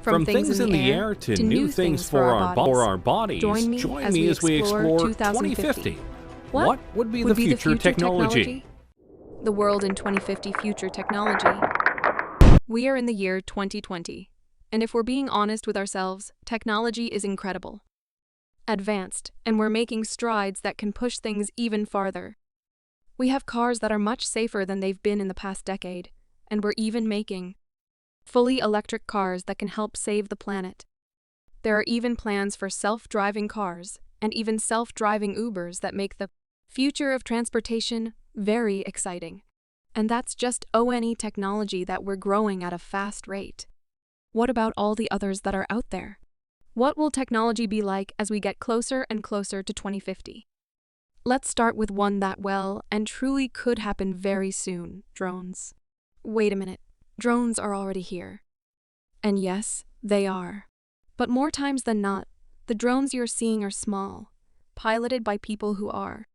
From things in the air to new things for our bodies, join me as we explore 2050. What would be the future technology? The world in 2050 future technology. We are in the year 2020, and if we're being honest with ourselves, technology is incredible. Advanced, and we're making strides that can push things even farther. We have cars that are much safer than they've been in the past decade, and we're even making fully electric cars that can help save the planet. There are even plans for self-driving cars and even self-driving Ubers that make the future of transportation very exciting. And that's just ONE technology that we're growing at a fast rate. What about all the others that are out there? What will technology be like as we get closer and closer to 2050? Let's start with one that well and truly could happen very soon: drones. Wait a minute. Drones are already here. And yes, they are. But more times than not, the drones you're seeing are small, piloted by people who are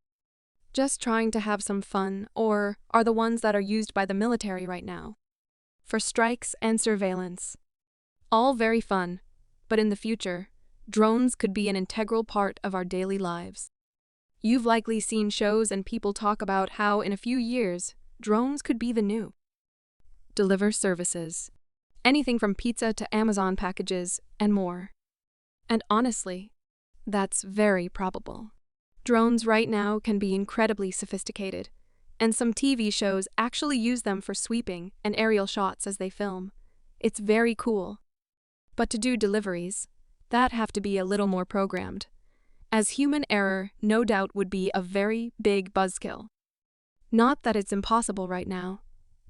just trying to have some fun, or are the ones that are used by the military right now for strikes and surveillance. All very fun, but in the future, drones could be an integral part of our daily lives. You've likely seen shows and people talk about how in a few years, drones could be the new deliver services. Anything from pizza to Amazon packages and more. And honestly, that's very probable. Drones right now can be incredibly sophisticated, and some TV shows actually use them for sweeping and aerial shots as they film. It's very cool. But to do deliveries, that have to be a little more programmed, as human error no doubt would be a very big buzzkill. Not that it's impossible right now.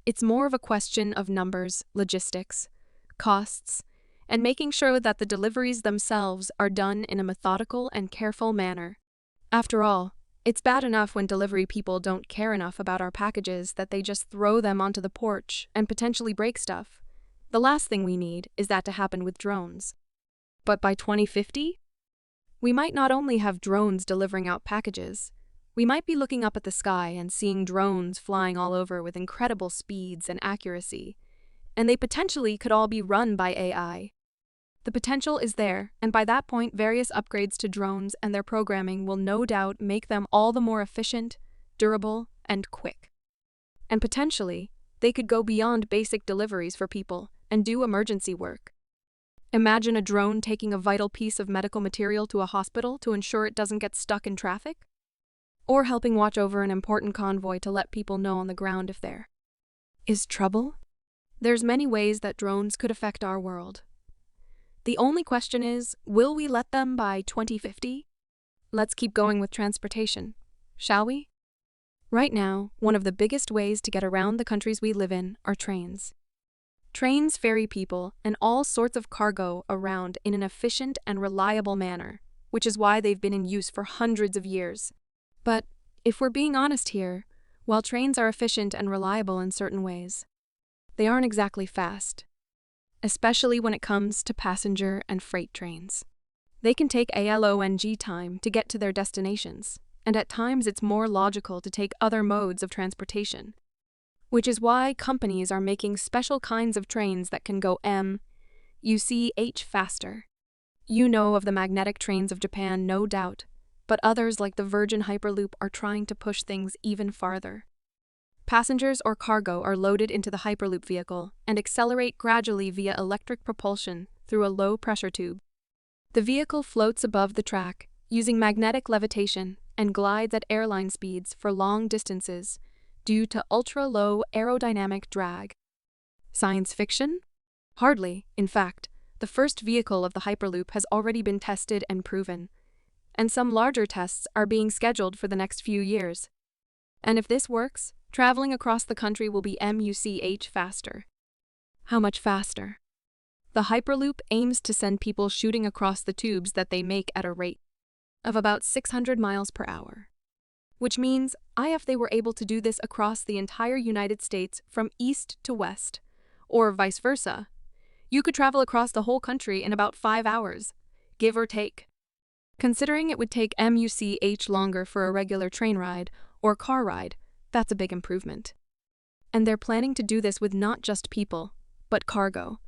It's more of a question of numbers, logistics, costs, and making sure that the deliveries themselves are done in a methodical and careful manner. After all, it's bad enough when delivery people don't care enough about our packages that they just throw them onto the porch and potentially break stuff. The last thing we need is that to happen with drones. But by 2050, we might not only have drones delivering out packages, we might be looking up at the sky and seeing drones flying all over with incredible speeds and accuracy, and they potentially could all be run by AI. The potential is there, and by that point, various upgrades to drones and their programming will no doubt make them all the more efficient, durable, and quick. And potentially, they could go beyond basic deliveries for people and do emergency work. Imagine a drone taking a vital piece of medical material to a hospital to ensure it doesn't get stuck in traffic, or helping watch over an important convoy to let people know on the ground if there is trouble. There's many ways that drones could affect our world. The only question is, will we let them by 2050? Let's keep going with transportation, shall we? Right now, one of the biggest ways to get around the countries we live in are trains. Trains ferry people and all sorts of cargo around in an efficient and reliable manner, which is why they've been in use for hundreds of years. But if we're being honest here, while trains are efficient and reliable in certain ways, they aren't exactly fast, especially when it comes to passenger and freight trains. They can take a long time to get to their destinations, and at times it's more logical to take other modes of transportation, which is why companies are making special kinds of trains that can go MUCH faster. You know of the magnetic trains of Japan, no doubt, but others like the Virgin Hyperloop are trying to push things even farther. Passengers or cargo are loaded into the Hyperloop vehicle and accelerate gradually via electric propulsion through a low-pressure tube. The vehicle floats above the track using magnetic levitation and glides at airline speeds for long distances due to ultra-low aerodynamic drag. Science fiction? Hardly. In fact, the first vehicle of the Hyperloop has already been tested and proven, and some larger tests are being scheduled for the next few years. And if this works, traveling across the country will be MUCH faster. How much faster? The Hyperloop aims to send people shooting across the tubes that they make at a rate of about 600 miles per hour. Which means, if they were able to do this across the entire United States from east to west, or vice versa, you could travel across the whole country in about 5 hours, give or take. Considering it would take MUCH longer for a regular train ride or car ride, that's a big improvement. And they're planning to do this with not just people, but cargo.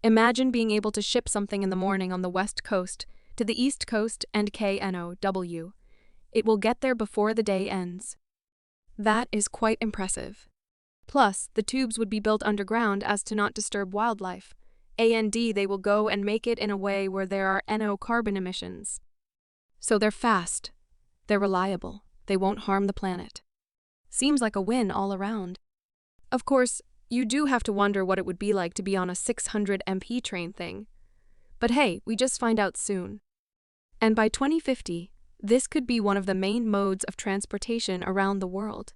Imagine being able to ship something in the morning on the West Coast to the East Coast and KNOW. It will get there before the day ends. That is quite impressive. Plus, the tubes would be built underground as to not disturb wildlife. And they will go and make it in a way where there are no carbon emissions. So they're fast, they're reliable, they won't harm the planet. Seems like a win all around. Of course, you do have to wonder what it would be like to be on a 600 MP train thing. But hey, we just find out soon. And by 2050, this could be one of the main modes of transportation around the world.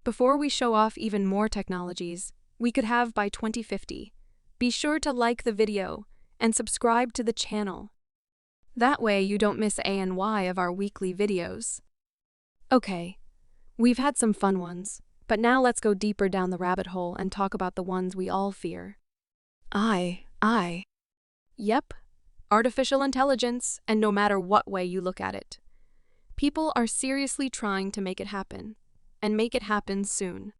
Before we show off even more technologies we could have by 2050, be sure to like the video and subscribe to the channel. That way you don't miss A and Y of our weekly videos. Okay, we've had some fun ones, but now let's go deeper down the rabbit hole and talk about the ones we all fear. Yep, artificial intelligence, and no matter what way you look at it. People are seriously trying to make it happen, and make it happen soon.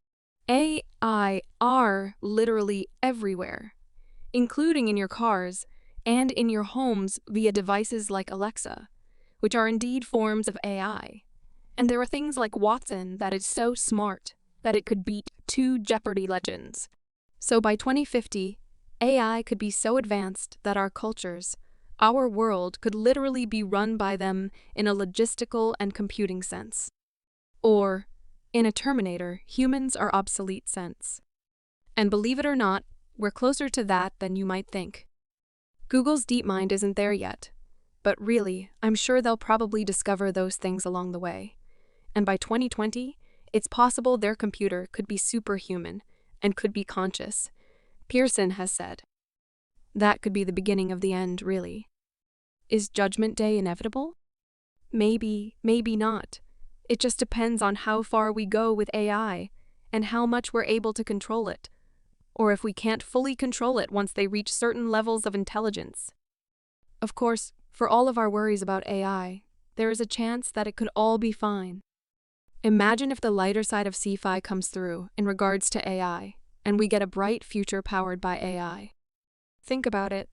AI are literally everywhere, including in your cars and in your homes via devices like Alexa, which are indeed forms of AI. And there are things like Watson that is so smart that it could beat 2 Jeopardy legends. So by 2050, AI could be so advanced that our cultures, our world could literally be run by them in a logistical and computing sense. Or, in a Terminator, humans are obsolete sense. And believe it or not, we're closer to that than you might think. Google's DeepMind isn't there yet, but really, I'm sure they'll probably discover those things along the way. And by 2020, it's possible their computer could be superhuman and could be conscious. Pearson has said. That could be the beginning of the end, really. Is Judgment Day inevitable? Maybe, maybe not. It just depends on how far we go with AI and how much we're able to control it, or if we can't fully control it once they reach certain levels of intelligence. Of course, for all of our worries about AI, there is a chance that it could all be fine. Imagine if the lighter side of sci-fi comes through in regards to AI, and we get a bright future powered by AI. Think about it.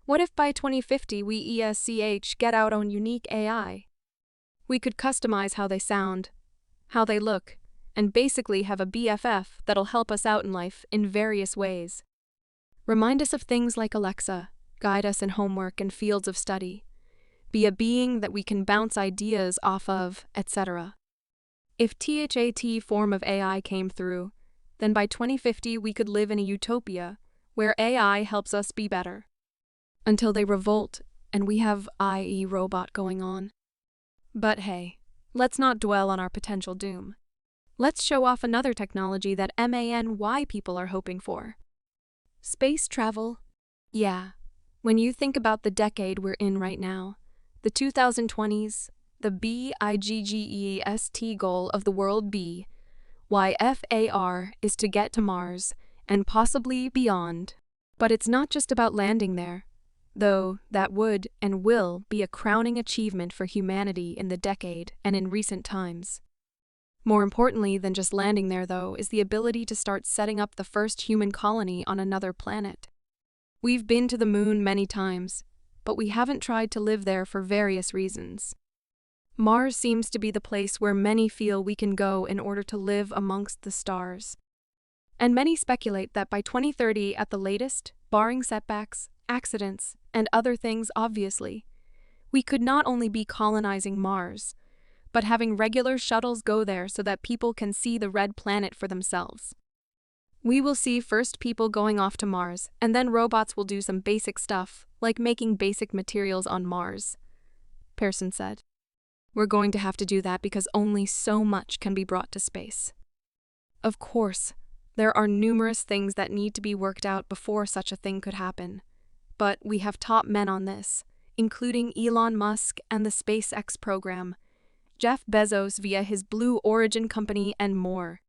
What if by 2050 we get our own unique AI? We could customize how they sound, how they look, and basically have a BFF that'll help us out in life in various ways. Remind us of things like Alexa, guide us in homework and fields of study, be a being that we can bounce ideas off of, etc. If THAT form of AI came through, then by 2050 we could live in a utopia where AI helps us be better. Until they revolt and we have IE robot going on. But hey, let's not dwell on our potential doom. Let's show off another technology that MANY people are hoping for. Space travel. Yeah, when you think about the decade we're in right now, the 2020s, the BIGGEST goal of the world YFAR is to get to Mars and possibly beyond. But it's not just about landing there, though that would and will be a crowning achievement for humanity in the decade and in recent times. More importantly than just landing there, though, is the ability to start setting up the first human colony on another planet. We've been to the moon many times, but we haven't tried to live there for various reasons. Mars seems to be the place where many feel we can go in order to live amongst the stars. And many speculate that by 2030 at the latest, barring setbacks, accidents, and other things obviously, we could not only be colonizing Mars, but having regular shuttles go there so that people can see the red planet for themselves. We will see first people going off to Mars, and then robots will do some basic stuff, like making basic materials on Mars, Pearson said. We're going to have to do that because only so much can be brought to space. Of course, there are numerous things that need to be worked out before such a thing could happen. But we have top men on this, including Elon Musk and the SpaceX program, Jeff Bezos via his Blue Origin company, and more.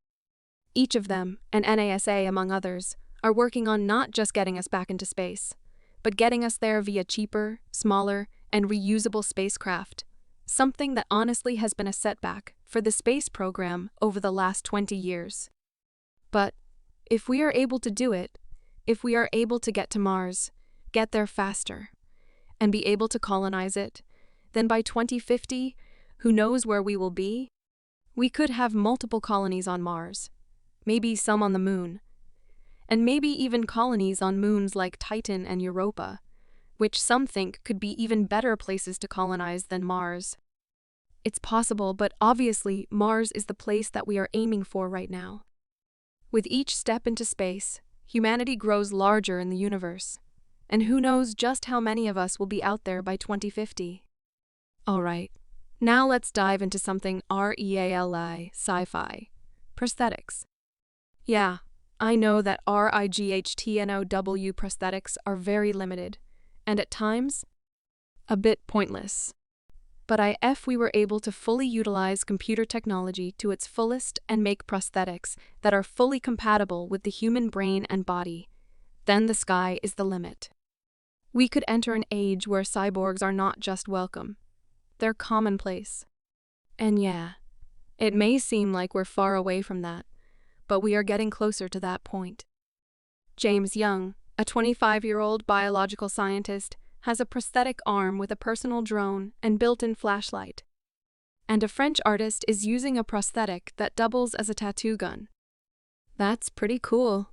Each of them, and NASA among others, are working on not just getting us back into space, but getting us there via cheaper, smaller, and reusable spacecraft, something that honestly has been a setback for the space program over the last 20 years. But if we are able to do it, if we are able to get to Mars, get there faster, and be able to colonize it, then by 2050, who knows where we will be? We could have multiple colonies on Mars, maybe some on the Moon, and maybe even colonies on moons like Titan and Europa, which some think could be even better places to colonize than Mars. It's possible, but obviously Mars is the place that we are aiming for right now. With each step into space, humanity grows larger in the universe, and who knows just how many of us will be out there by 2050. Alright, now let's dive into something REALI, sci-fi, prosthetics. Yeah, I know that RIGHTNOW prosthetics are very limited, and at times, a bit pointless. But if we were able to fully utilize computer technology to its fullest and make prosthetics that are fully compatible with the human brain and body, then the sky is the limit. We could enter an age where cyborgs are not just welcome, they're commonplace. And yeah, it may seem like we're far away from that, but we are getting closer to that point. James Young, a 25-year-old biological scientist, has a prosthetic arm with a personal drone and built-in flashlight. And a French artist is using a prosthetic that doubles as a tattoo gun. That's pretty cool.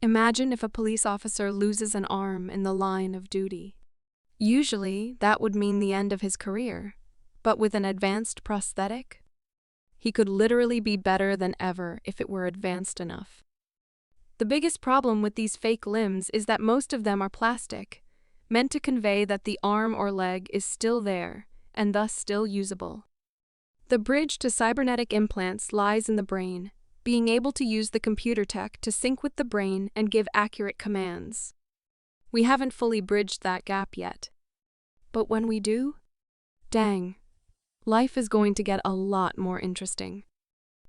Imagine if a police officer loses an arm in the line of duty. Usually, that would mean the end of his career, but with an advanced prosthetic, he could literally be better than ever if it were advanced enough. The biggest problem with these fake limbs is that most of them are plastic, meant to convey that the arm or leg is still there, and thus still usable. The bridge to cybernetic implants lies in the brain, being able to use the computer tech to sync with the brain and give accurate commands. We haven't fully bridged that gap yet. But when we do, dang, life is going to get a lot more interesting.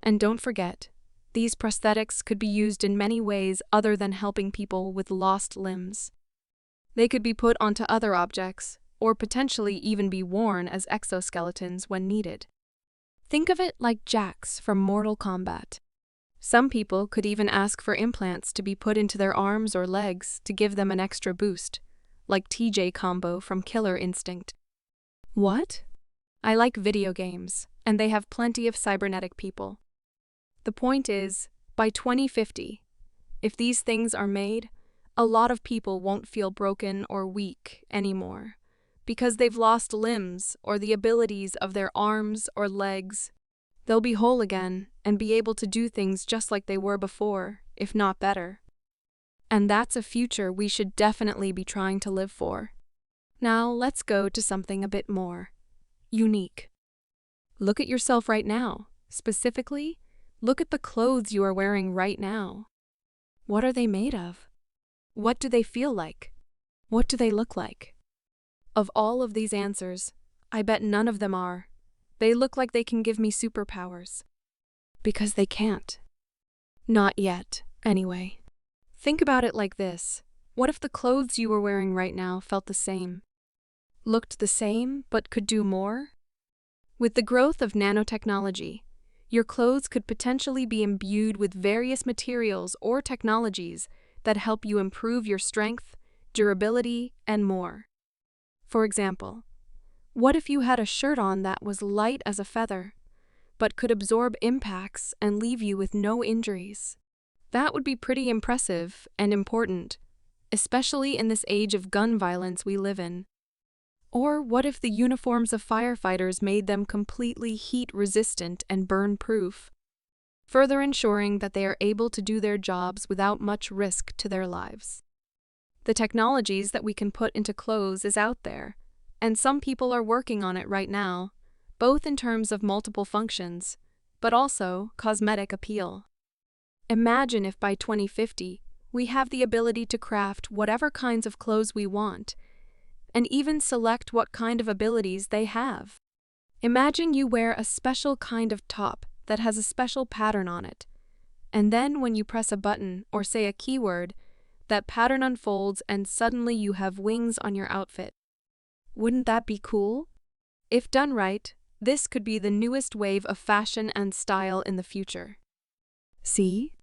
And don't forget, these prosthetics could be used in many ways other than helping people with lost limbs. They could be put onto other objects, or potentially even be worn as exoskeletons when needed. Think of it like Jax from Mortal Kombat. Some people could even ask for implants to be put into their arms or legs to give them an extra boost, like TJ Combo from Killer Instinct. What? I like video games, and they have plenty of cybernetic people. The point is, by 2050, if these things are made, a lot of people won't feel broken or weak anymore, because they've lost limbs or the abilities of their arms or legs. They'll be whole again and be able to do things just like they were before, if not better. And that's a future we should definitely be trying to live for. Now let's go to something a bit more unique. Look at yourself right now. Specifically, look at the clothes you are wearing right now. What are they made of? What do they feel like? What do they look like? Of all of these answers, I bet none of them are. They look like they can give me superpowers. Because they can't. Not yet, anyway. Think about it like this. What if the clothes you were wearing right now felt the same? Looked the same, but could do more? With the growth of nanotechnology, your clothes could potentially be imbued with various materials or technologies that help you improve your strength, durability, and more. For example, what if you had a shirt on that was light as a feather, but could absorb impacts and leave you with no injuries? That would be pretty impressive and important, especially in this age of gun violence we live in. Or what if the uniforms of firefighters made them completely heat-resistant and burn-proof, further ensuring that they are able to do their jobs without much risk to their lives? The technologies that we can put into clothes is out there, and some people are working on it right now, both in terms of multiple functions, but also cosmetic appeal. Imagine if by 2050, we have the ability to craft whatever kinds of clothes we want, and even select what kind of abilities they have. Imagine you wear a special kind of top that has a special pattern on it, and then when you press a button or say a keyword, that pattern unfolds and suddenly you have wings on your outfit. Wouldn't that be cool? If done right, this could be the newest wave of fashion and style in the future. See?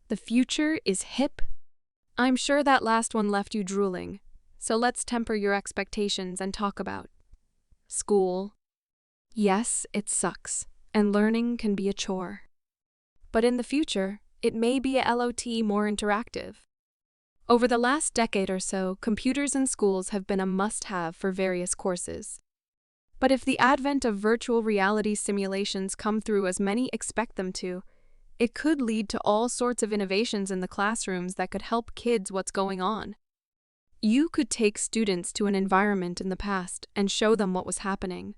The future is hip, I'm sure that last one left you drooling, so let's temper your expectations and talk about school. Yes, it sucks, and learning can be a chore. But in the future, it may be a LOT more interactive. Over the last decade or so, computers in schools have been a must-have for various courses. But if the advent of virtual reality simulations come through as many expect them to, it could lead to all sorts of innovations in the classrooms that could help kids what's going on. You could take students to an environment in the past and show them what was happening,